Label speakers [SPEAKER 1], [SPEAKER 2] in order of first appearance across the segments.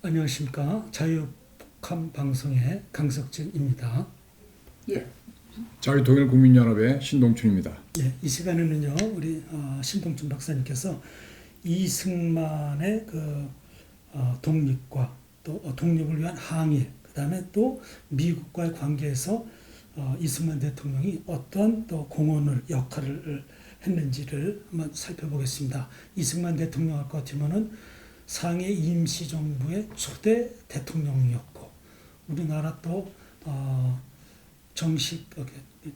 [SPEAKER 1] 안녕하십니까. 자유북한 방송의 강석진입니다.
[SPEAKER 2] 예. 자유통일국민연합의 신동춘입니다.
[SPEAKER 1] 예, 이 시간에는요, 우리 신동춘 박사님께서 이승만의 독립과 또 독립을 위한 항일, 그 다음에 또 미국과의 관계에서 이승만 대통령이 어떤 또 공헌을 역할을 했는지를 한번 살펴보겠습니다. 이승만 대통령 할 것 같으면은 상해 임시정부의 초대 대통령이었고, 우리나라 또 정식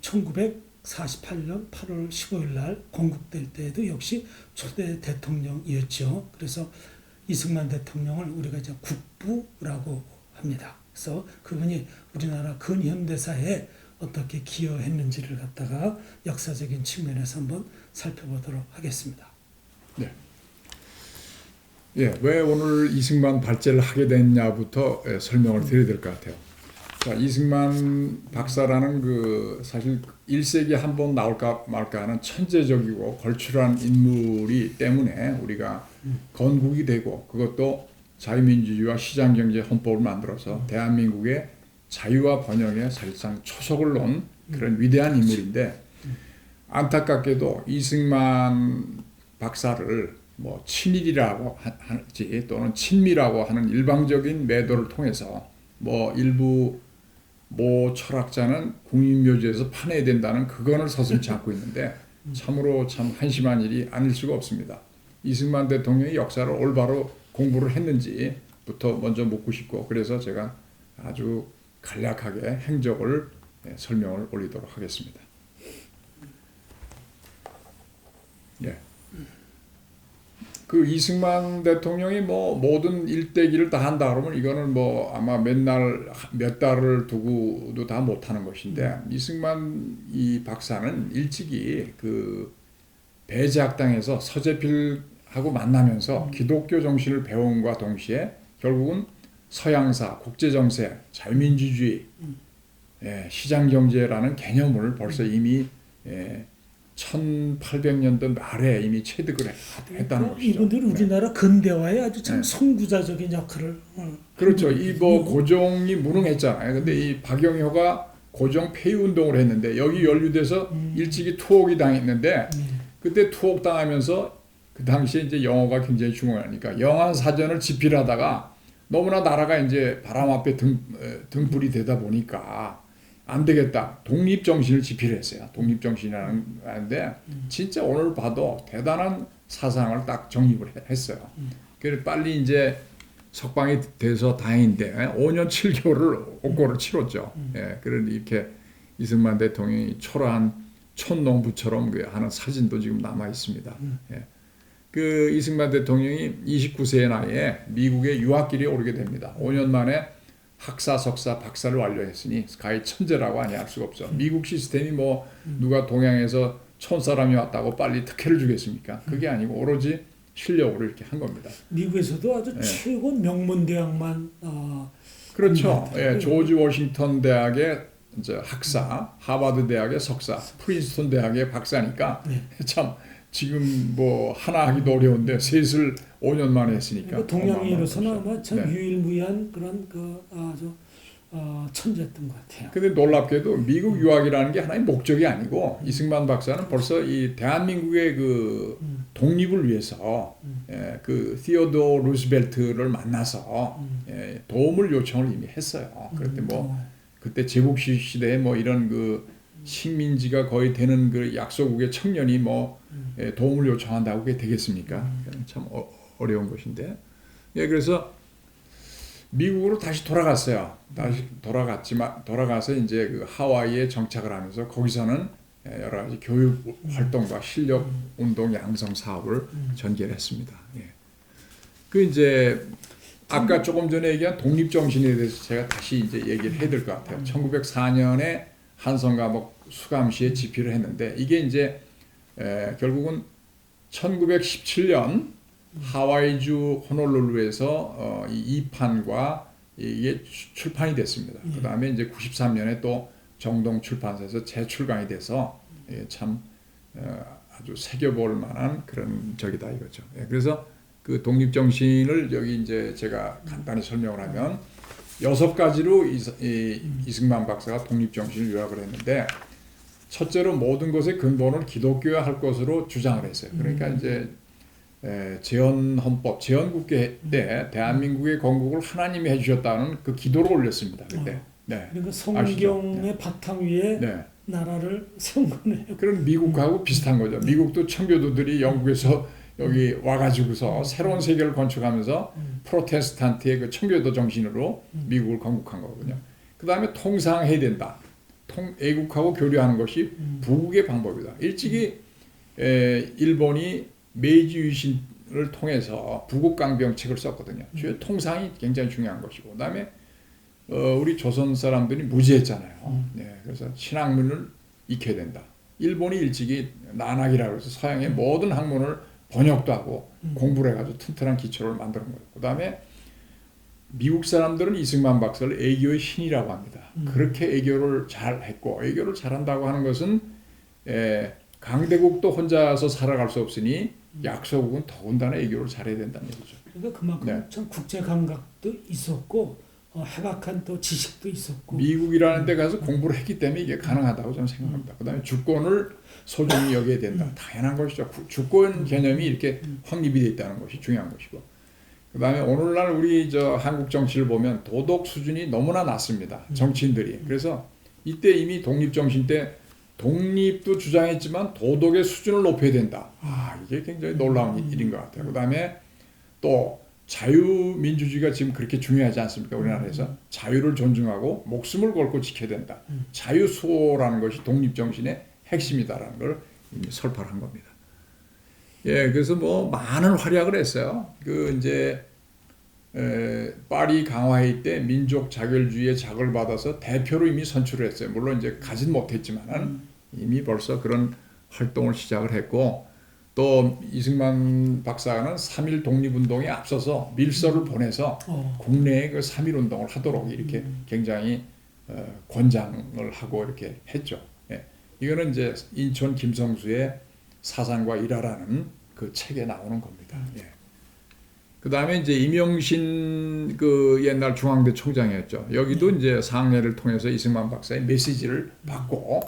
[SPEAKER 1] 1948년 8월 15일 날 건국될 때에도 역시 초대 대통령이었죠. 그래서 이승만 대통령을 우리가 이제 국부라고 합니다. 그래서 그분이 우리나라 근현대사에 어떻게 기여했는지를 갖다가 역사적인 측면에서 한번 살펴보도록 하겠습니다.
[SPEAKER 2] 네. 예, 왜 오늘 이승만 발제를 하게 됐냐부터 설명을 드려야 될 것 같아요. 자, 이승만 박사라는 사실 1세기에 한 번 나올까 말까 하는 천재적이고 걸출한 인물이 때문에 우리가 건국이 되고, 그것도 자유민주주의와 시장경제 헌법을 만들어서 대한민국의 자유와 번영에 사실상 초석을 놓은 그런 위대한 인물인데, 안타깝게도 이승만 박사를 뭐 친일이라고 할지 또는 친미라고 하는 일방적인 매도를 통해서 뭐 일부 모 철학자는 국립묘지에서 파내야 된다는 그건을 서슴지 않고 있는데, 참으로 참 한심한 일이 아닐 수가 없습니다. 이승만 대통령이 역사를 올바로 공부를 했는지부터 먼저 묻고 싶고, 그래서 제가 아주 간략하게 행적을 설명을 올리도록 하겠습니다. 예. 그 이승만 대통령이 뭐 모든 일대기를 다 한다 그러면 이거는 뭐 아마 몇 달을 두고도 다 못하는 것인데, 이승만 이 박사는 일찍이 그 배제학당에서 서재필하고 만나면서 기독교 정신을 배움과 동시에 결국은 서양사, 국제정세, 자유민주주의, 시장경제라는 개념을 벌써 이미 1800년도 말에 이미 체득을 했다는 것이죠.
[SPEAKER 1] 이분들이 우리나라 근대화에 아주 참 선구자적인 역할을
[SPEAKER 2] 그렇죠. 이 뭐 고종이 무능했잖아요. 근데 이 박영효가 고종 폐위 운동을 했는데 여기 연루돼서 일찍이 투옥이 당했는데, 그때 투옥 당하면서 그 당시에 이제 영어가 굉장히 중요하니까 영한 사전을 집필하다가 너무나 나라가 이제 바람 앞에 등불이 되다 보니까 안 되겠다. 독립정신을 집필했어요. 독립정신이라는 건데 진짜 오늘 봐도 대단한 사상을 딱 정립을 했어요. 그래서 빨리 이제 석방이 돼서 다행인데 5년 7개월을 옥고를 치렀죠. 그런 이렇게 이승만 대통령이 초라한 촌농부처럼 하는 사진도 지금 남아 있습니다. 그 이승만 대통령이 29세의 나이에 미국의 유학길에 오르게 됩니다. 5년 만에 학사, 석사, 박사를 완료했으니 가히 천재라고 아니할 수가 없죠. 미국 시스템이 뭐 누가 동양에서 촌사람이 왔다고 빨리 특혜를 주겠습니까? 그게 아니고 오로지 실력으로 이렇게 한 겁니다.
[SPEAKER 1] 미국에서도 아주 최고 명문 대학만
[SPEAKER 2] 그렇죠. 조지 워싱턴 대학의 이제 학사, 하버드 대학의 석사, 프린스턴 대학의 박사니까 참 지금 뭐 하나 하기도 어려운데 셋을 5년 만에 했으니까
[SPEAKER 1] 동양인으로서는 아마 참 유일무이한 그런 아주 천재였던 것 같아요.
[SPEAKER 2] 근데 놀랍게도 미국 유학이라는 게 하나의 목적이 아니고, 이승만 박사는 벌써 이 대한민국의 그 독립을 위해서 그 시어도어 루스벨트를 만나서 도움을 요청을 이미 했어요. 그때 뭐 그때 제국 시대에 뭐 이런 그 식민지가 거의 되는 그 약소국의 청년이 뭐 도움을 요청한다고 그게 되겠습니까? 참 어려운 것인데. 그래서 미국으로 다시 돌아갔어요. 다시 돌아가서 이제 그 하와이에 정착을 하면서 거기서는 여러 가지 교육 활동과 실력 운동 양성 사업을 전개했습니다. 그 이제 아까 조금 전에 얘기한 독립 정신에 대해서 제가 다시 이제 얘기를 해야 될 것 같아요. 1904년에 한성감옥 수감시에 집필을 했는데, 이게 이제 결국은 1917년 하와이주 호놀룰루에서 이 2판과 이게 출판이 됐습니다. 그 다음에 이제 93년에 또 정동 출판사에서 재출간이 돼서 참 아주 새겨볼 만한 그런 적이다 이거죠. 그래서 그 독립 정신을 여기 이제 제가 간단히 설명을 하면 6가지로 이승만 박사가 독립 정신을 요약을 했는데, 첫째로 모든 것의 근본을 기독교화 할 것으로 주장을 했어요. 그러니까 이제 제헌헌법, 제헌국회 때 대한민국의 건국을 하나님이 해주셨다는 그 기도를 올렸습니다. 그때. 네.
[SPEAKER 1] 그러니까 성경의
[SPEAKER 2] 네.
[SPEAKER 1] 바탕 위에
[SPEAKER 2] 네.
[SPEAKER 1] 나라를 세운 거네요.
[SPEAKER 2] 그런 미국하고 비슷한 거죠. 미국도 청교도들이 영국에서 여기 와가지고서 새로운 세계를 건축하면서 프로테스탄트의 그 청교도 정신으로 미국을 건국한 거거든요. 그 다음에 통상해야 된다. 애국하고 교류하는 것이 부국의 방법이다. 일찍이 일본이 메이지 유신을 통해서 부국강병책을 썼거든요. 통상이 굉장히 중요한 것이고, 그 다음에 우리 조선 사람들이 무지했잖아요. 네, 그래서 신학문을 익혀야 된다. 일본이 일찍이 난학이라고 해서 서양의 모든 학문을 번역도 하고 공부를 해가지고 튼튼한 기초를 만드는 거예요. 그 다음에 미국 사람들은 이승만 박사를 애교의 신이라고 합니다. 그렇게 애교를 잘 했고, 애교를 잘한다고 하는 것은 강대국도 혼자서 살아갈 수 없으니 약소국은 더군다나 애교를 잘해야 된다는 얘기죠.
[SPEAKER 1] 그러니까 그만큼
[SPEAKER 2] 네.
[SPEAKER 1] 참 국제 감각도 있었고 해박한 또 지식도 있었고.
[SPEAKER 2] 미국이라는 데 가서 공부를 했기 때문에 이게 가능하다고 저는 생각합니다. 그 다음에 주권을 소중히 여겨야 된다. 당연한 것이죠. 주권 개념이 이렇게 확립이 되어 있다는 것이 중요한 것이고. 그 다음에 오늘날 우리 한국 정치를 보면 도덕 수준이 너무나 낮습니다. 정치인들이. 그래서 이때 이미 독립정신 때 독립도 주장했지만 도덕의 수준을 높여야 된다. 이게 굉장히 놀라운 일인 것 같아요. 그 다음에 또 자유민주주의가 지금 그렇게 중요하지 않습니까? 우리나라에서 자유를 존중하고 목숨을 걸고 지켜야 된다. 자유수호라는 것이 독립정신의 핵심이다라는 걸 이미 설파한 겁니다. 예, 그래서 뭐 많은 활약을 했어요. 그 이제 파리 강화회의 때 민족 자결주의의 자극을 받아서 대표로 이미 선출을 했어요. 물론 이제 가진 못했지만은 이미 벌써 그런 활동을 시작을 했고, 또 이승만 박사는 3.1 독립운동에 앞서서 밀서를 보내서 국내에 그 3.1 운동을 하도록 이렇게 굉장히 권장을 하고 이렇게 했죠. 예. 이거는 이제 인천 김성수의 사상과 일화라는 그 책에 나오는 겁니다. 예. 그 다음에 이제 임영신 그 옛날 중앙대 총장이었죠. 여기도 이제 상례를 통해서 이승만 박사의 메시지를 받고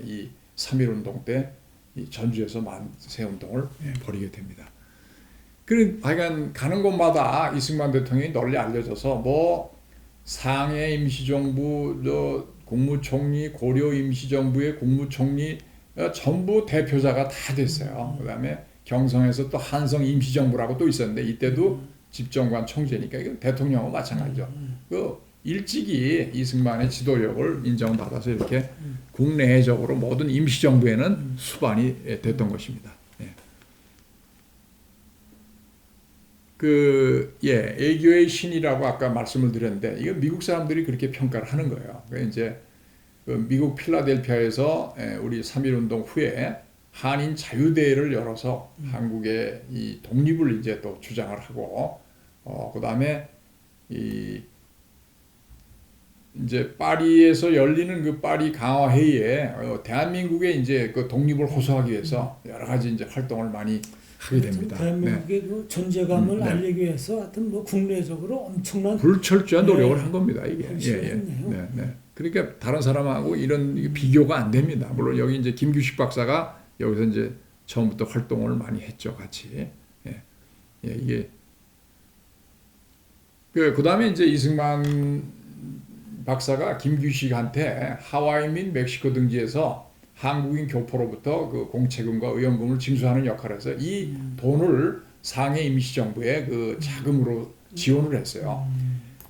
[SPEAKER 2] 이 3.1 운동 때 이 전주에서 만세 운동을 벌이게 됩니다. 그런 하여간 가는 곳마다 이승만 대통령이 널리 알려져서 뭐 상해 임시정부, 국무총리, 고려 임시정부의 국무총리 전부 대표자가 다 됐어요. 그다음에 경성에서 또 한성 임시정부라고 또 있었는데 이때도 집정관 총재니까 이건 대통령과 마찬가지죠. 그 일찍이 이승만의 지도력을 인정받아서 이렇게 국내적으로 모든 임시정부에는 수반이 됐던 것입니다. 애교의 신이라고 아까 말씀을 드렸는데 이거 미국 사람들이 그렇게 평가를 하는 거예요. 이제 그 미국 필라델피아에서 우리 3.1 운동 후에 한인 자유대회를 열어서 한국의 이 독립을 이제 또 주장을 하고, 그 다음에 이제 파리에서 열리는 그 파리 강화 회의에 대한민국의 이제 그 독립을 호소하기 위해서 여러 가지 이제 활동을 많이 하게 됩니다.
[SPEAKER 1] 대한민국의 그 존재감을 알리기 위해서 하여튼 뭐 국내적으로 엄청난
[SPEAKER 2] 불철주야 노력을 한 겁니다. 이게. 그러니까 다른 사람하고 이런 비교가 안 됩니다. 물론 여기 이제 김규식 박사가 여기서 이제 처음부터 활동을 많이 했죠, 같이. 이게 그 다음에 이제 이승만 박사가 김규식한테 하와이 및 멕시코 등지에서 한국인 교포로부터 그 공채금과 의원금을 징수하는 역할을 해서 이 돈을 상해 임시정부에 그 자금으로 지원을 했어요.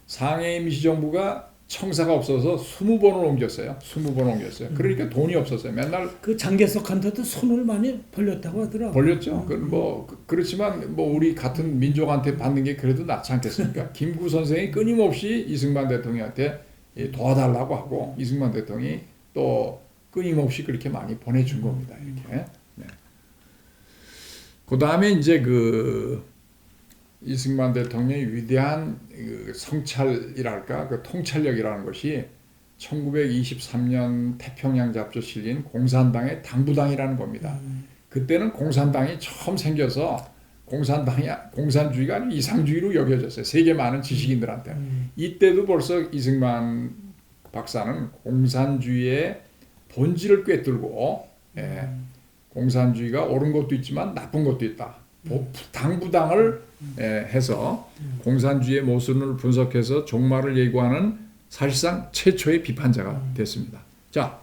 [SPEAKER 2] 상해 임시정부가 청사가 없어서 20번을 옮겼어요. 20번 옮겼어요. 그러니까 돈이 없었어요. 맨날
[SPEAKER 1] 그 장개석한테도 손을 많이 벌렸다고 하더라고요.
[SPEAKER 2] 벌렸죠. 그렇지만 뭐 우리 같은 민족한테 받는 게 그래도 낫지 않겠습니까? 김구 선생이 끊임없이 이승만 대통령한테 도와달라고 하고 이승만 대통령이 또 끊임없이 그렇게 많이 보내준 겁니다. 이렇게. 그 다음에 이제 그 이승만 대통령의 위대한 그 성찰이랄까, 그 통찰력이라는 것이 1923년 태평양 잡지에 실린 공산당의 당부당이라는 겁니다. 그때는 공산당이 처음 생겨서 공산주의가 아주 이상주의로 여겨졌어요. 세계 많은 지식인들한테. 이때도 벌써 이승만 박사는 공산주의의 본질을 꿰뚫고 공산주의가 옳은 것도 있지만 나쁜 것도 있다. 당부당을 해서 공산주의의 모순을 분석해서 종말을 예고하는 사실상 최초의 비판자가 됐습니다. 자,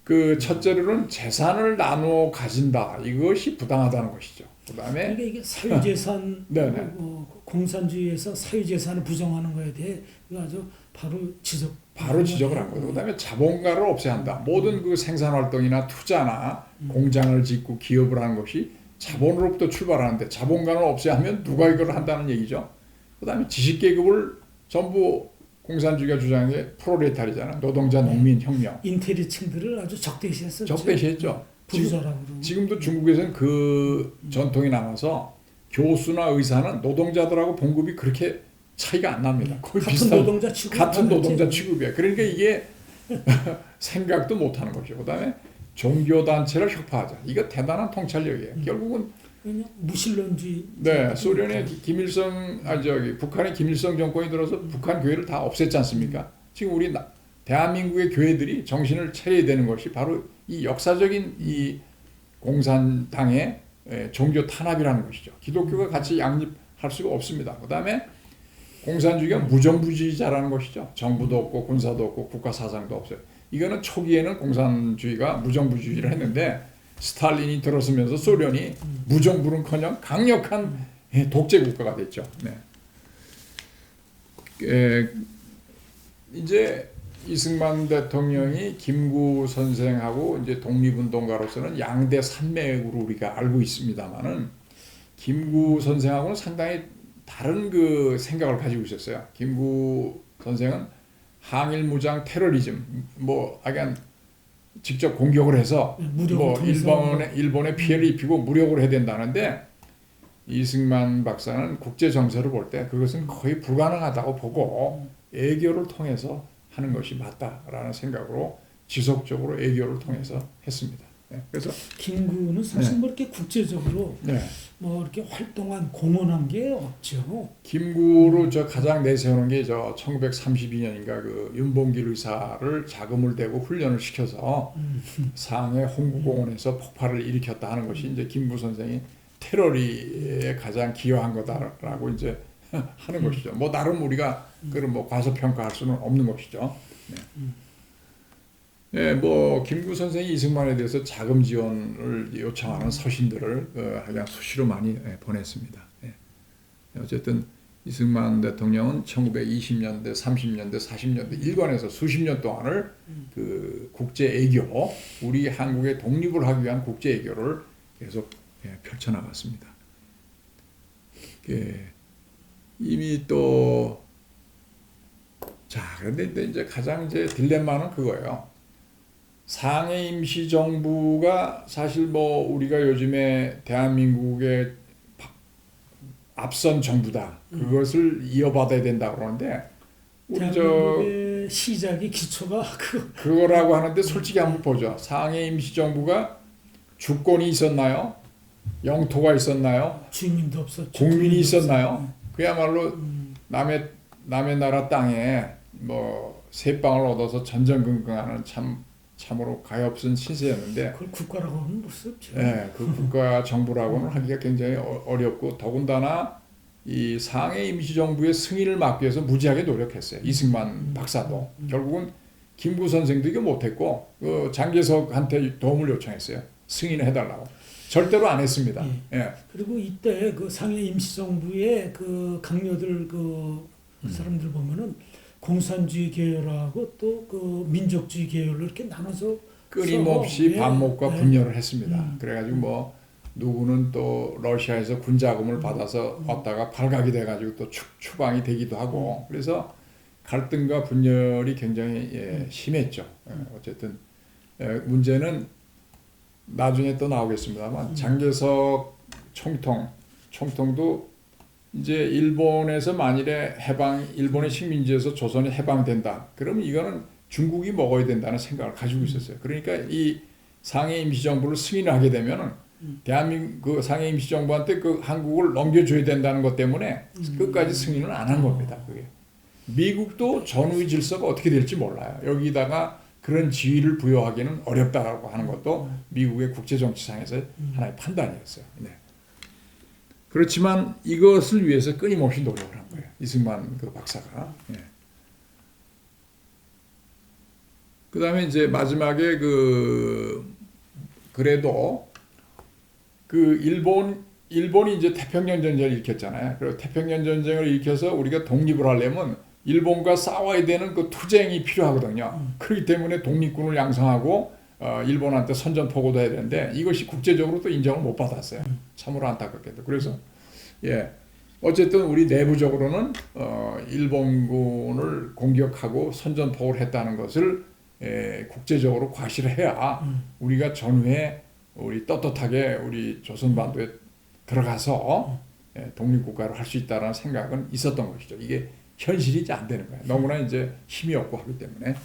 [SPEAKER 2] 그 첫째로는 재산을 나누어 가진다. 이것이 부당하다는 것이죠. 그다음에
[SPEAKER 1] 그러니까 이게 사유재산
[SPEAKER 2] 네네.
[SPEAKER 1] 공산주의에서 사유재산을 부정하는 거에 대해 이거 아주 바로
[SPEAKER 2] 지적을 한 거죠. 그다음에 자본가를 없애야 한다. 모든 그 생산활동이나 투자나 공장을 짓고 기업을 하는 것이 자본으로부터 출발하는데 자본가를 없애야 하면 누가 이걸 한다는 얘기죠. 그다음에 지식계급을 전부 공산주의가 주장한 게 프롤레타리잖아. 노동자, 농민, 혁명.
[SPEAKER 1] 인텔리층들을 아주 적대시했었죠.
[SPEAKER 2] 적대시했죠.
[SPEAKER 1] 부자라고.
[SPEAKER 2] 지금도 중국에서는 그 전통이 남아서 교수나 의사는 노동자들하고 봉급이 그렇게 차이가 안 납니다. 거의 같은 노동자 취급이야. 그러니까 이게 생각도 못 하는 거죠. 그다음에 종교단체를 혁파하자. 이거 대단한 통찰력이에요. 결국은
[SPEAKER 1] 무신론주의.
[SPEAKER 2] 네, 소련의 북한의 김일성 정권이 들어서 북한 교회를 다 없앴지 않습니까? 지금 우리 대한민국의 교회들이 정신을 차려야 되는 것이 바로 이 역사적인 이 공산당의 종교 탄압이라는 것이죠. 기독교가 같이 양립할 수가 없습니다. 그다음에 공산주의가 무정부주의자라는 것이죠. 정부도 없고 군사도 없고 국가 사상도 없어요. 이거는 초기에는 공산주의가 무정부주의를 했는데 스탈린이 들어서면서 소련이 무정부는커녕 강력한 독재 국가가 됐죠. 네. 이제 이승만 대통령이 김구 선생하고 이제 독립운동가로서는 양대 산맥으로 우리가 알고 있습니다만은 김구 선생하고는 상당히 다른 그 생각을 가지고 있었어요. 김구 선생은 항일 무장 테러리즘 약간 직접 공격을 해서 일본에 피해를 입히고 무력으로 해야 된다는데 이승만 박사는 국제 정세를 볼 때 그것은 거의 불가능하다고 보고 애교를 통해서 하는 것이 맞다라는 생각으로 지속적으로 애교를 통해서 했습니다. 그래서
[SPEAKER 1] 김구는 사실 뭐 이렇게 국제적으로 뭐 이렇게 활동한 공헌한 게 없죠.
[SPEAKER 2] 김구로 가장 내세우는 게 1932년인가 그 윤봉길 의사를 자금을 대고 훈련을 시켜서 상해 홍구공원에서 폭발을 일으켰다 하는 것이 이제 김구 선생이 테러리에 가장 기여한 거다라고 이제 하는 것이죠. 뭐 나름 우리가 그걸 뭐 과소평가할 수는 없는 것이죠. 뭐 김구 선생이 이승만에 대해서 자금 지원을 요청하는 서신들을 그냥 수시로 많이 보냈습니다. 어쨌든 이승만 대통령은 1920년대, 30년대, 40년대 일관해서 수십 년 동안을 그 국제 애교, 우리 한국의 독립을 하기 위한 국제 애교를 계속 펼쳐나갔습니다. 이미 또 그런데 이제 가장 딜레마는 그거예요. 상해 임시정부가 사실 뭐 우리가 요즘에 대한민국의 앞선 정부다. 그것을 이어받아야 된다 그러는데 우리
[SPEAKER 1] 대한민국의 시작이 기초가
[SPEAKER 2] 그거라고 하는데 솔직히 한번 보죠. 상해 임시정부가 주권이 있었나요? 영토가 있었나요?
[SPEAKER 1] 주민도 없었죠.
[SPEAKER 2] 국민이 있었나요? 그야말로 남의 나라 땅에 뭐 새빵을 얻어서 전전긍긍하는 참으로 가엾은 신세였는데
[SPEAKER 1] 그걸 국가라고 하면 볼 수 없죠.
[SPEAKER 2] 그 국가 정부라고는 하기가 굉장히 어렵고 더군다나 이 상해 임시정부의 승인을 막기 위해서 무지하게 노력했어요. 이승만 박사도 결국은 김구 선생도 이거 못했고 그 장개석한테 도움을 요청했어요. 승인을 해달라고. 절대로 안 했습니다.
[SPEAKER 1] 그리고 이때 그 상해 임시정부의 그 강요들 그 사람들 보면은 공산주의 계열하고 또 그 민족주의 계열로 이렇게 나눠서
[SPEAKER 2] 끊임없이 반목과 분열을 했습니다. 그래가지고 뭐 누구는 또 러시아에서 군자금을 받아서 왔다가 발각이 돼가지고 또 추방이 되기도 하고 그래서 갈등과 분열이 굉장히 심했죠. 어쨌든 문제는 나중에 또 나오겠습니다만 장개석 총통도 이제 일본에서 만일에 일본의 식민지에서 조선이 해방된다. 그러면 이거는 중국이 먹어야 된다는 생각을 가지고 있었어요. 그러니까 이 상해 임시정부를 승인하게 되면은 대한민국 그 상해 임시정부한테 그 한국을 넘겨줘야 된다는 것 때문에 끝까지 승인을 안 한 겁니다. 그게. 미국도 전후의 질서가 어떻게 될지 몰라요. 여기다가 그런 지위를 부여하기는 어렵다고 하는 것도 미국의 국제정치상에서 하나의 판단이었어요. 네. 그렇지만 이것을 위해서 끊임없이 노력을 한 거예요. 이승만 그 박사가. 네. 그 다음에 이제 마지막에 그래도 그 일본이 이제 태평양 전쟁을 일으켰잖아요. 그리고 태평양 전쟁을 일으켜서 우리가 독립을 하려면 일본과 싸워야 되는 그 투쟁이 필요하거든요. 그렇기 때문에 독립군을 양성하고 일본한테 선전포고도 해야 되는데 이것이 국제적으로 또 인정을 못 받았어요. 참으로 안타깝게도. 그래서 예 어쨌든 우리 내부적으로는 일본군을 공격하고 선전포고를 했다는 것을 국제적으로 과시를 해야 우리가 전후에 우리 떳떳하게 우리 조선반도에 들어가서 독립국가를 할 수 있다는 생각은 있었던 것이죠. 이게 현실이 이제 안 되는 거예요. 너무나 이제 힘이 없고 하기 때문에.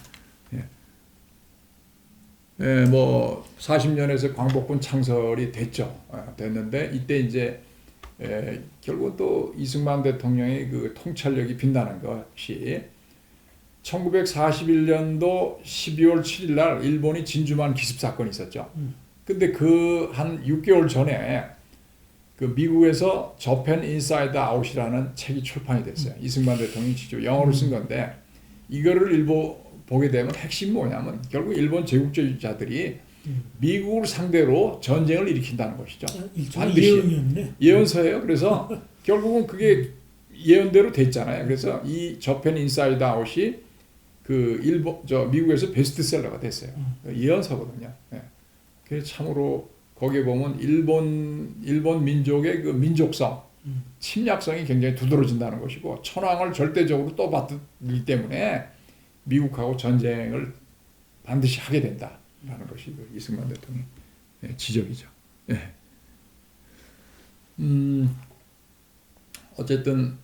[SPEAKER 2] 뭐 40년에서 광복군 창설이 됐는데 이때 이제 결국 또 이승만 대통령의 그 통찰력이 빛나는 것이 1941년도 12월 7일 날 일본이 진주만 기습 사건이 있었죠. 근데 그 한 6개월 전에 그 미국에서 저펜 인사이드 아웃이라는 책이 출판이 됐어요. 이승만 대통령이 직접 영어로 쓴 건데 이거를 보게 되면 핵심이 뭐냐면 결국 일본 제국주의자들이 미국을 상대로 전쟁을 일으킨다는 것이죠.
[SPEAKER 1] 예언이었네.
[SPEAKER 2] 예언서예요. 그래서 결국은 그게 예언대로 됐잖아요. 그래서 이 저펜 인사이드 아웃이 그 미국에서 베스트셀러가 됐어요. 예언서거든요. 네. 그래서 참으로 거기에 보면 일본 민족의 그 민족성, 침략성이 굉장히 두드러진다는 것이고 천황을 절대적으로 또 받기 때문에 미국하고 전쟁을 반드시 하게 된다라는 것이 이승만 대통령의 지적이죠. 네. 어쨌든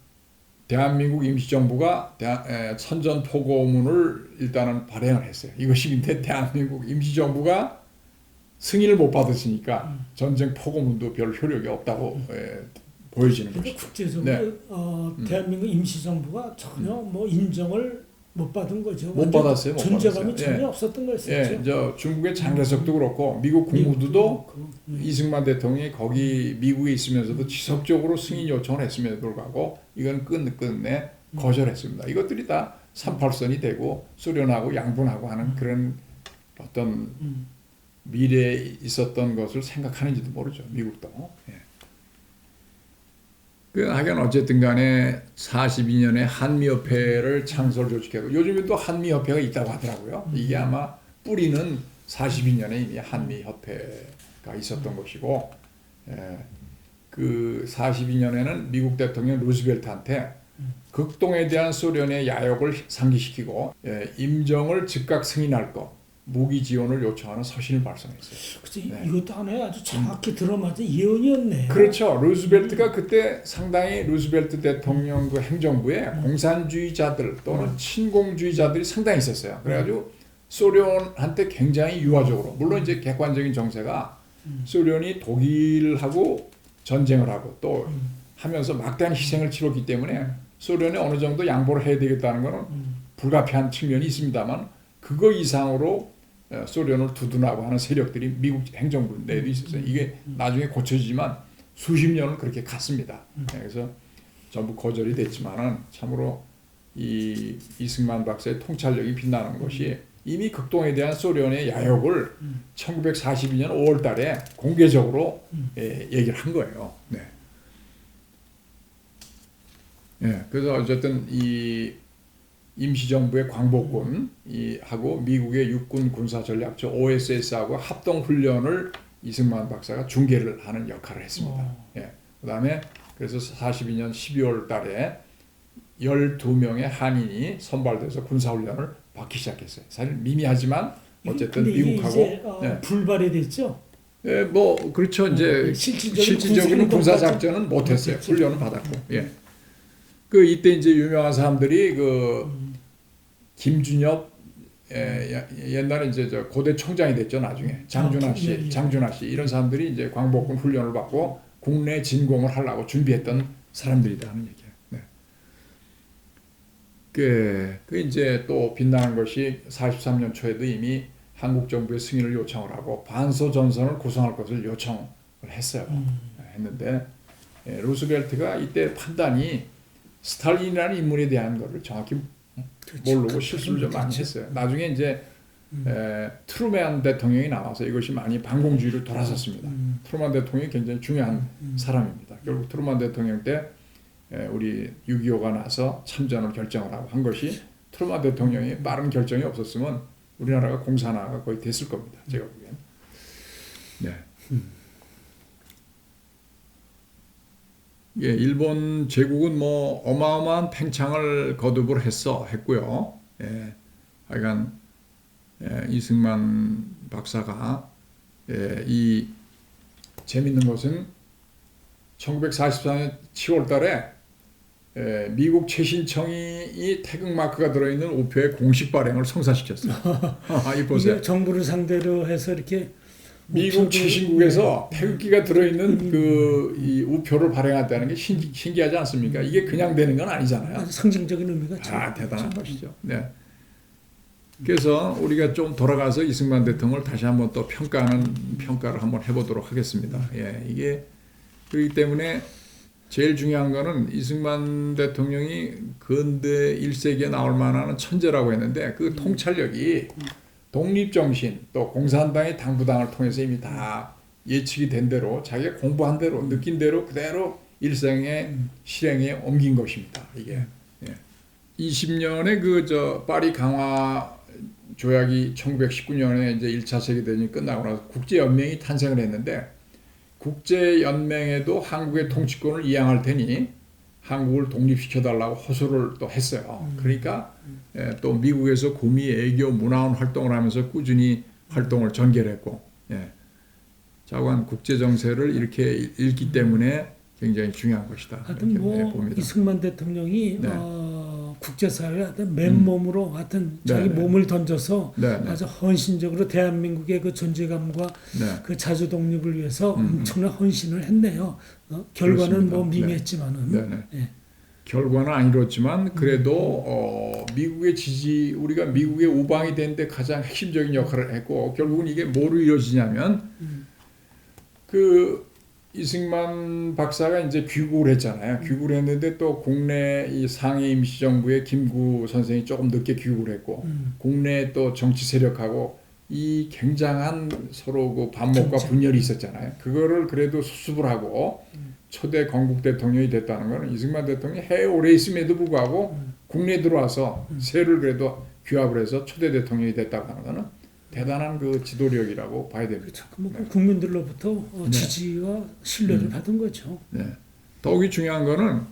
[SPEAKER 2] 대한민국 임시정부가 선전포고문을 일단은 발행을 했어요. 이것이 근데 대한민국 임시정부가 승인을 못 받았으니까 전쟁 포고문도 별 효력이 없다고 보여지는 것이죠.
[SPEAKER 1] 국제적으로
[SPEAKER 2] 네.
[SPEAKER 1] 대한민국 임시정부가 전혀 뭐 인정을 못 받은 거죠.
[SPEAKER 2] 못 받았어요.
[SPEAKER 1] 존재감이 전혀 없었던 거였었죠.
[SPEAKER 2] 중국의 장개석도 그렇고 미국 국무부도 이승만 대통령이 거기 미국에 있으면서도 지속적으로 승인 요청을 했음에도 불구하고 이건 끝내 거절했습니다. 이것들이 다 38선이 되고 소련하고 양분하고 하는 그런 어떤 미래에 있었던 것을 생각하는지도 모르죠. 미국도. 하여간 어쨌든 간에 42년에 한미협회를 창설 조직하고 요즘에 또 한미협회가 있다고 하더라고요. 이게 아마 뿌리는 42년에 이미 한미협회가 있었던 것이고 그 42년에는 미국 대통령 루즈벨트한테 극동에 대한 소련의 야욕을 상기시키고 임정을 즉각 승인할 것 무기 지원을 요청하는 서신을 발송했어요.
[SPEAKER 1] 그치, 네. 이것도 하나의 아주 정확히 들어맞은 예언이었네.
[SPEAKER 2] 그렇죠. 루즈벨트가 그때 상당히 루즈벨트 대통령 그 행정부에 공산주의자들 또는 친공주의자들이 상당히 있었어요. 그래가지고 소련한테 굉장히 유화적으로 물론 이제 객관적인 정세가 소련이 독일하고 전쟁을 하고 또 하면서 막대한 희생을 치렀기 때문에 소련에 어느 정도 양보를 해야 되겠다는 것은 불가피한 측면이 있습니다만 그거 이상으로 소련을 두둔하고 하는 세력들이 미국 행정부 내에도 있었어요. 이게 나중에 고쳐지지만 수십 년을 그렇게 갔습니다. 그래서 전부 거절이 됐지만은 참으로 이 이승만 박사의 통찰력이 빛나는 것이 이미 극동에 대한 소련의 야욕을 1942년 5월 달에 공개적으로 얘기를 한 거예요. 네. 그래서 어쨌든 이 임시정부의 광복군하고 미국의 육군 군사전략처 OSS하고 합동훈련을 이승만 박사가 중계를 하는 역할을 했습니다. 그다음에 그래서 42년 12월 달에 12명의 한인이 선발돼서 군사훈련을 받기 시작했어요. 사실 미미하지만 어쨌든 미국하고
[SPEAKER 1] 불발이 됐죠.
[SPEAKER 2] 뭐 그렇죠. 이제 실질적인 군사 작전은 못했어요. 훈련은 받았고. 이때 이제 유명한 사람들이 김준엽 옛날에 이제 저 고대 총장이 됐죠. 나중에 장준하 씨 이런 사람들이 이제 광복군 훈련을 받고 국내 진공을 하려고 준비했던 사람들이다 하는 얘기예요. 네. 그 이제 또 빛나는 것이 43년 초에도 이미 한국 정부의 승인을 요청을 하고 반소 전선을 구성할 것을 요청을 했어요. 했는데 루스벨트가 이때 판단이 스탈린이라는 인물에 대한 것을 정확히 모르고 실수를 좀 많이 했어요. 나중에 이제 트루먼 대통령이 나와서 이것이 많이 반공주의로 돌아섰습니다. 트루먼 대통령이 굉장히 중요한 사람입니다. 결국 트루먼 대통령 때 우리 6.25가 나서 참전을 결정을 하고 한 것이 트루먼 대통령이 빠른 결정이 없었으면 우리나라가 공산화가 거의 됐을 겁니다. 제가 보기에는. 네. 예, 일본 제국은 뭐 어마어마한 팽창을 거듭을 했고요. 예, 하여간 이승만 박사가 이 재밌는 것은 1944년 7월달에 미국 최신청이 태극마크가 들어있는 우표의 공식 발행을 성사시켰어요. 이 보세요.
[SPEAKER 1] 이게 정부를 상대로 해서 이렇게
[SPEAKER 2] 미국 최신국에서 태극기가 들어있는 이 우표를 발행했다는 게 신기하지 않습니까? 이게 그냥 되는 건 아니잖아요.
[SPEAKER 1] 아주 상징적인 의미가 있죠.
[SPEAKER 2] 대단한 것이죠. 네. 그래서 우리가 좀 돌아가서 이승만 대통령을 다시 한번 또 평가를 한번 해보도록 하겠습니다. 예, 이게 그렇기 때문에 제일 중요한 거는 이승만 대통령이 근대 1세기에 나올 만한 천재라고 했는데 그 통찰력이 독립정신 또 공산당의 당부당을 통해서 이미 다 예측이 된 대로 자기가 공부한 대로 느낀 대로 그대로 일생의 실행에 옮긴 것입니다. 이게 20년에 파리 강화 조약이 1919년에 이제 1차 세계대전이 끝나고 나서 국제연맹이 탄생을 했는데 국제연맹에도 한국의 통치권을 이양할 테니 한국을 독립시켜달라고 호소를 또 했어요. 그러니까 또 미국에서 구미, 애교, 문화원 활동을 하면서 꾸준히 활동을 전개했고 자관 국제정세를 이렇게 읽기 때문에 굉장히 중요한 것이다.
[SPEAKER 1] 하여튼 뭐 봅니다. 이승만 대통령이 국제사회에 하여튼 맨몸으로 하여튼 자기 몸을 던져서 아주 헌신적으로 대한민국의 그 존재감과 그 자주 독립을 위해서 엄청난 헌신을 했네요. 결과는
[SPEAKER 2] 그렇습니다.
[SPEAKER 1] 뭐 미미했지만은.
[SPEAKER 2] 결과는 안 이뤘지만 그래도 미국의 우리가 미국의 우방이 되는데 가장 핵심적인 역할을 했고 결국은 이게 뭐로 이루어지냐면 이승만 박사가 이제 귀국을 했잖아요. 귀국을 했는데 또 국내 이 상해 임시정부의 김구 선생이 조금 늦게 귀국을 했고 국내 또 정치 세력하고 이 굉장한 서로 그 반목과 분열이 있었잖아요. 그거를 그래도 수습을 하고 초대 건국 대통령이 됐다는 거는 이승만 대통령이 해외 오래 있음에도 불구하고 국내에 들어와서 세를 그래도 규합을 해서 초대 대통령이 됐다고 하는 거는 대단한 그 지도력이라고 봐야 됩니다.
[SPEAKER 1] 그렇죠. 국민들로부터 지지와 신뢰를 받은 거죠.
[SPEAKER 2] 더욱이 중요한 거는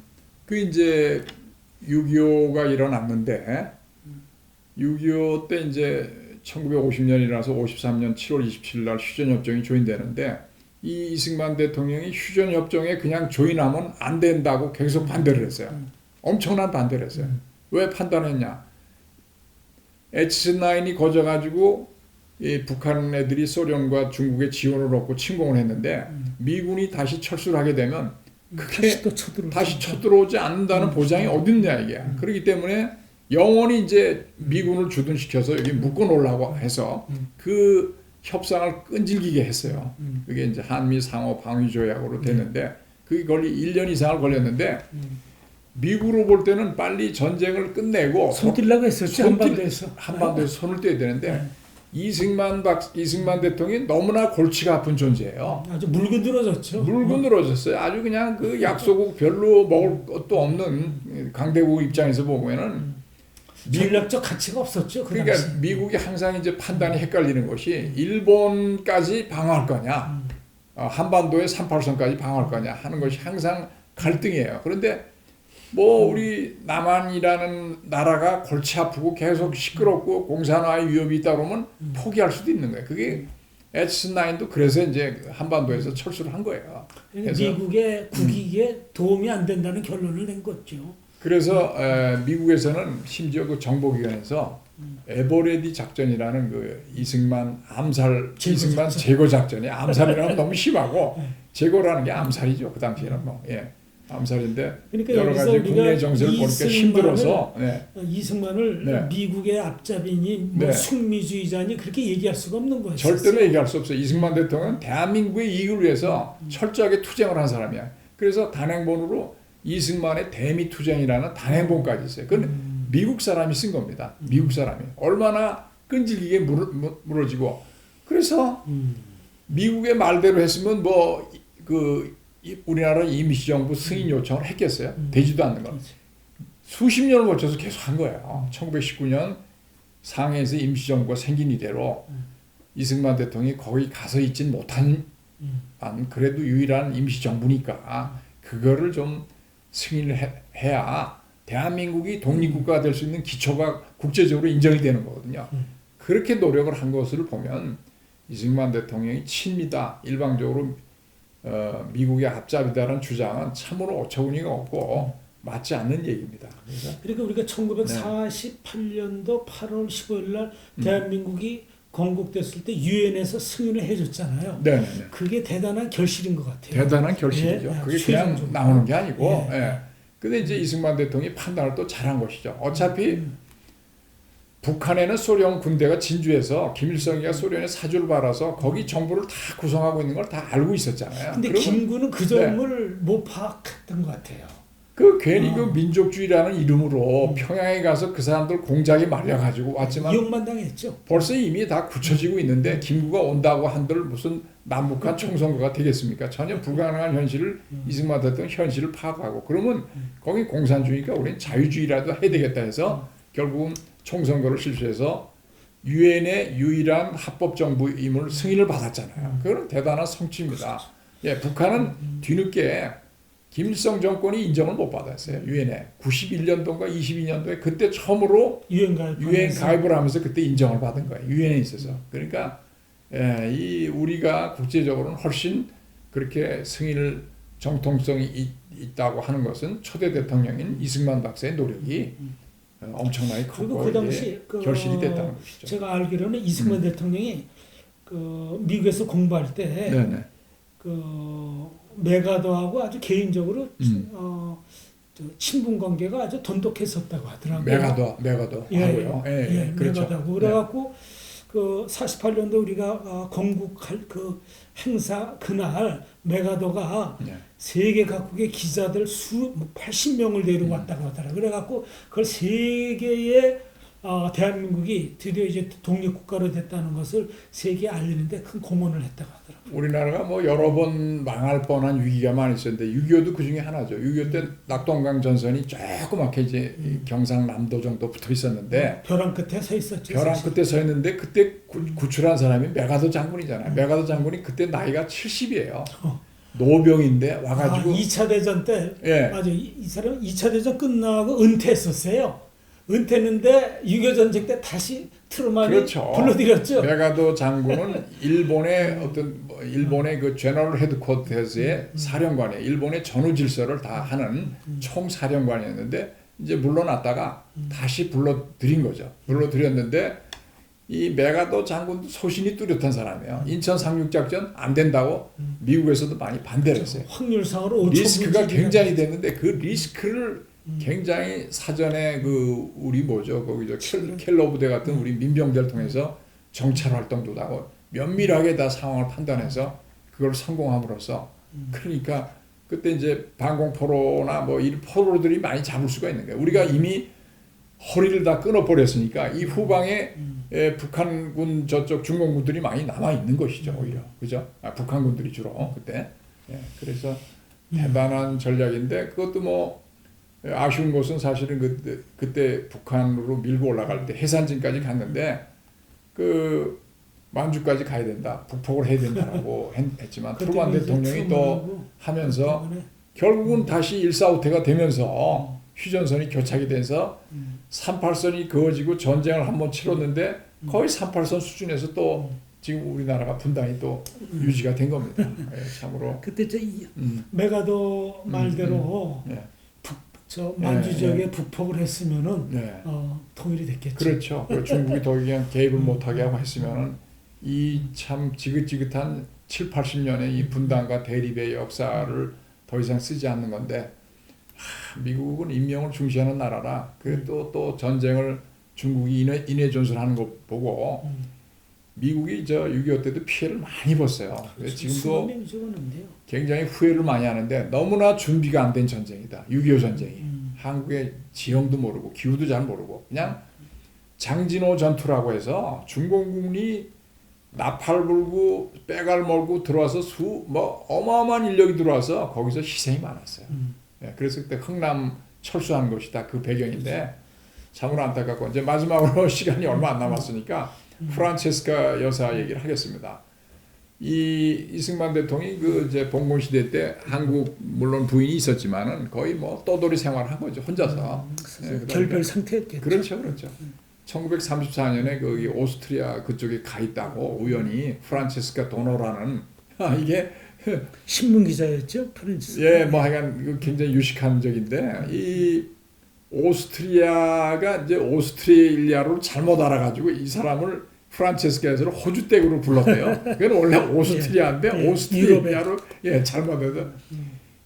[SPEAKER 2] 이제 6.25가 일어났는데 6.25 때 이제 1950년이라서 53년 7월 27일 날 휴전협정이 조인되는데 이 이승만 대통령이 휴전협정에 그냥 조인하면 안 된다고 계속 반대를 했어요. 엄청난 반대를 했어요. 왜 판단했냐? H9이 거져가지고 이 북한 애들이 소련과 중국의 지원을 얻고 침공을 했는데 미군이 다시 철수를 하게 되면 그게 다시 쳐들어오지 않는다는 보장이 어딨냐 이게. 그렇기 때문에 영원히 이제 미군을 주둔시켜서 여기 묶어놓으려고 해서 그 협상을 끈질기게 했어요. 그게 이제 한미 상호 방위 조약으로 됐는데 그게 거의 1년 이상을 걸렸는데 미국으로 볼 때는 빨리 전쟁을 끝내고
[SPEAKER 1] 손띨라고 했었죠. 한반도에서
[SPEAKER 2] 손을 떼야 되는데 이승만 대통령이 너무나 골치가 아픈 존재예요.
[SPEAKER 1] 아주 물고
[SPEAKER 2] 늘어졌어요. 아주 그냥 그 약소국 별로 먹을 것도 없는 강대국 입장에서 보면은
[SPEAKER 1] 전략적 가치가 없었죠.
[SPEAKER 2] 그러니까 미국이 항상 이제 판단이 헷갈리는 것이 일본까지 방어할 거냐, 한반도의 38선까지 방어할 거냐 하는 것이 항상 갈등이에요. 그런데 우리 남한이라는 나라가 골치 아프고 계속 시끄럽고 공산화의 위협이 있다 그러면 포기할 수도 있는 거예요. 그게 H9도 그래서 이제 한반도에서 철수를 한 거예요.
[SPEAKER 1] 미국의 국익에 도움이 안 된다는 결론을 낸 거죠.
[SPEAKER 2] 그래서 미국에서는 심지어 그 정보기관에서 에버레디 작전이라는 그 이승만
[SPEAKER 1] 제거
[SPEAKER 2] 이승만
[SPEAKER 1] 작전.
[SPEAKER 2] 제거 작전이 암살이라면 너무 심하고 제거라는 게 암살이죠. 그 당시에는 뭐 암살인데
[SPEAKER 1] 그러니까
[SPEAKER 2] 여러
[SPEAKER 1] 여기서
[SPEAKER 2] 가지
[SPEAKER 1] 우리가
[SPEAKER 2] 국내 정세를 보니까 힘들어서
[SPEAKER 1] 이승만을
[SPEAKER 2] 네.
[SPEAKER 1] 미국의 앞잡이니 뭐
[SPEAKER 2] 네.
[SPEAKER 1] 숙미주의자니 그렇게 얘기할 수가 없는 거예요.
[SPEAKER 2] 절대로 얘기할 수 없어요. 이승만 대통령은 대한민국의 이익을 위해서 철저하게 투쟁을 한 사람이야. 그래서 단행본으로 이승만의 대미투쟁이라는 단행본까지 있어요. 그건 미국 사람이 쓴 겁니다. 미국 사람이. 얼마나 끈질기게 물어지고. 그래서 미국의 말대로 했으면 우리나라 임시정부 승인 요청을 했겠어요? 되지도 않는 거. 수십 년을 거쳐서 계속 한 거예요. 1919년 상해에서 임시정부가 생긴 이래로 이승만 대통령이 거기 가서 있진 못한 그래도 유일한 임시정부니까 그거를 좀 승인을 해야 대한민국이 독립국가가 될 수 있는 기초가 국제적으로 인정이 되는 거거든요. 그렇게 노력을 한 것을 보면 이승만 대통령이 친미다, 일방적으로 미국의 앞잡이다라는 주장은 참으로 어처구니가 없고 맞지 않는 얘기입니다.
[SPEAKER 1] 그러니까 우리가 1948년도 8월 15일 날 대한민국이 건국됐을 때 유엔에서 승인을 해줬잖아요.
[SPEAKER 2] 네네네.
[SPEAKER 1] 그게 대단한 결실인 것 같아요.
[SPEAKER 2] 대단한 결실이죠.
[SPEAKER 1] 예,
[SPEAKER 2] 그게
[SPEAKER 1] 최종적으로.
[SPEAKER 2] 그냥 나오는 게 아니고.
[SPEAKER 1] 예.
[SPEAKER 2] 예. 근데 이제 이승만 대통령이 판단을 또 잘한 것이죠. 어차피 북한에는 소련 군대가 진주해서 김일성이가 소련의 사주를 받아서 거기 정부를 다 구성하고 있는 걸 다 알고 있었잖아요.
[SPEAKER 1] 근데 김구는 그 점을 못 파악했던 것 같아요.
[SPEAKER 2] 그 괜히 그 민족주의라는 이름으로 평양에 가서 그 사람들 공작에 말려가지고 왔지만
[SPEAKER 1] 이용만 당했죠.
[SPEAKER 2] 벌써 이미 다 굳혀지고 있는데 김구가 온다고 한들 무슨 남북한 총선거가 되겠습니까? 전혀 불가능한 현실을 이승만 대통령 현실을 파악하고 그러면 거기 공산주의니까 우리는 자유주의라도 해야 되겠다 해서 결국은 총선거를 실시해서 유엔의 유일한 합법 정부임을 승인을 받았잖아요. 그건 대단한 성취입니다. 예, 북한은 뒤늦게 김일성 정권이 인정을 못 받았어요. 유엔에 91년도인가 22년도에 그때 처음으로 유엔 가입을 하면서 그때 인정을 받은 거예요. 유엔에 있어서. 그러니까 우리가 국제적으로는 훨씬 그렇게 승인을 정통성이 있다고 하는 것은 초대 대통령인 이승만 박사의 노력이 엄청나게 컸고
[SPEAKER 1] 그리고 그 당시
[SPEAKER 2] 결실이 됐다는 것이죠.
[SPEAKER 1] 제가 알기로는 이승만 대통령이 미국에서 공부할 때
[SPEAKER 2] 네네.
[SPEAKER 1] 메가더하고 아주 개인적으로 친분 관계가 아주 돈독했었다고 하더라고요.
[SPEAKER 2] 메가더 하고요. 그렇죠.
[SPEAKER 1] 메가더하고 그래갖고 그 48년도 우리가 건국할 그 행사 그날 메가더가 세계 각국의 기자들 80명을 데리고 왔다고 하더라고요. 그래갖고 그걸 세계에 대한민국이 드디어 이제 독립국가로 됐다는 것을 세계에 알리는데 큰 공헌을 했다고 하더라고요.
[SPEAKER 2] 우리나라가 뭐 여러 번 망할 뻔한 위기가 많이 있었는데 6.25도 그 중에 하나죠. 6.25 때 낙동강 전선이 조그맣게 이제 경상남도 정도 붙어 있었는데
[SPEAKER 1] 벼랑 끝에 서 있었죠.
[SPEAKER 2] 벼랑 끝에 서 있는데 그때 구출한 사람이 메가더 장군이잖아요. 메가더 장군이 그때 나이가 70이에요. 노병인데 와가지고
[SPEAKER 1] 2차 대전 때 맞아. 이 사람 2차 대전 끝나고 은퇴했었어요. 은퇴했는데 6.25 전쟁 때 다시 트루만이
[SPEAKER 2] 그렇죠.
[SPEAKER 1] 불러들였죠.
[SPEAKER 2] 메가더 장군은 일본의 일본의 그 제너럴 헤드쿼터스의 사령관이에요. 일본의 전후 질서를 다 하는 총사령관이었는데 이제 물러났다가 다시 불러들인 거죠. 불러들였는데 이 메가더 장군도 소신이 뚜렷한 사람이에요. 인천 상륙작전 안 된다고 미국에서도 많이 반대를 했어요.
[SPEAKER 1] 확률상으로
[SPEAKER 2] 리스크가 굉장히 됐는데 그 리스크를 굉장히 사전에 우리 거기 켈러 부대 같은 우리 민병대를 통해서 정찰 활동도 하고 면밀하게 다 상황을 판단해서 그걸 성공함으로써 그러니까 그때 이제 방공포로나 뭐 이 포로들이 많이 잡을 수가 있는 거예요. 우리가 이미 허리를 다 끊어버렸으니까 이 후방에 북한군 저쪽 중공군들이 많이 남아 있는 것이죠. 오히려 그죠? 북한군들이 주로 그때 그래서 대단한 전략인데 그것도 뭐 아쉬운 것은 사실은 그때 북한으로 밀고 올라갈 때 해산진까지 갔는데 그 만주까지 가야 된다, 북폭을 해야 된다라고 했지만 트루만 대통령이 또 하면서 결국은 다시 일사후퇴가 되면서 휴전선이 교착이 돼서 38선이 그어지고 전쟁을 한번 치렀는데 거의 38선 수준에서 또 지금 우리나라가 분단이 또 유지가 된 겁니다. 참으로
[SPEAKER 1] 그때 메가더 말대로 저 만주
[SPEAKER 2] 예,
[SPEAKER 1] 지역에 북폭을 했으면은
[SPEAKER 2] 네.
[SPEAKER 1] 통일이 됐겠죠.
[SPEAKER 2] 그렇죠. 중국이 더 그냥 개입을 못하게 하고 했으면은 이 참 지긋지긋한 7, 80년의 이 분단과 대립의 역사를 더 이상 쓰지 않는 건데 미국은 인명을 중시하는 나라라. 또 전쟁을 중국이 인해 전술하는 거 보고 미국이 저 6.25 때도 피해를 많이 입었어요. 그래서 지금도
[SPEAKER 1] 수만 명이 죽었는데요.
[SPEAKER 2] 굉장히 후회를 많이 하는데 너무나 준비가 안 된 전쟁이다. 6.25 전쟁이. 한국의 지형도 모르고 기후도 잘 모르고 그냥 장진호 전투라고 해서 중공군이 나팔 불고 빼갈 몰고 들어와서 어마어마한 인력이 들어와서 거기서 희생이 많았어요. 예, 그래서 그때 흥남 철수한 것이 다 그 배경인데 참으로 안타깝고 이제 마지막으로 시간이 얼마 안 남았으니까 프란체스카 여사 얘기를 하겠습니다. 이승만 대통령이 그 이제 봉건 시대 때 한국 물론 부인이 있었지만은 거의 뭐 떠돌이 생활한 거죠 혼자서. 예,
[SPEAKER 1] 결별 상태였겠죠.
[SPEAKER 2] 그렇죠. 1934년에 거기 오스트리아 그쪽에 가 있다고 우연히 프란체스카 도노라는 이게
[SPEAKER 1] 신문 기자였죠, 프란치스.
[SPEAKER 2] 예, 뭐 하여간 굉장히 유식한 적인데 이 오스트리아가 이제 오스트레일리아로 잘못 알아가지고 이 사람을 프란체스카에서 호주 댁으로 불렀대요. 그건 원래 오스트리아인데 오스트레일리아로 잘못해서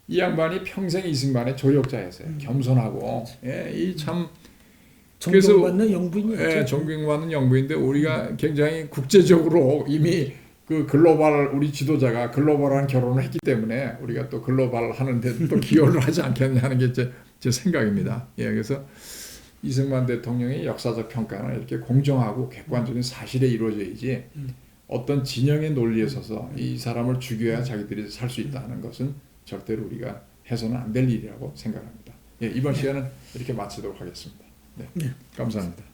[SPEAKER 2] 이 양반이 평생 이승만의 조력자였어요. 겸손하고 이참
[SPEAKER 1] 존경받는 영부인이었죠.
[SPEAKER 2] 예, 존경받는 영부인데 우리가 굉장히 국제적으로 이미 그 글로벌 우리 지도자가 글로벌한 결혼을 했기 때문에 우리가 또 글로벌 하는데 또 기여를 하지 않겠냐는 게 제 생각입니다. 예, 그래서 이승만 대통령의 역사적 평가는 이렇게 공정하고 객관적인 사실에 이루어져야지 어떤 진영의 논리에 서서 이 사람을 죽여야 자기들이 살 수 있다는 것은 절대로 우리가 해서는 안 될 일이라고 생각합니다. 예, 이번 시간은 이렇게 마치도록 하겠습니다. 네, 감사합니다.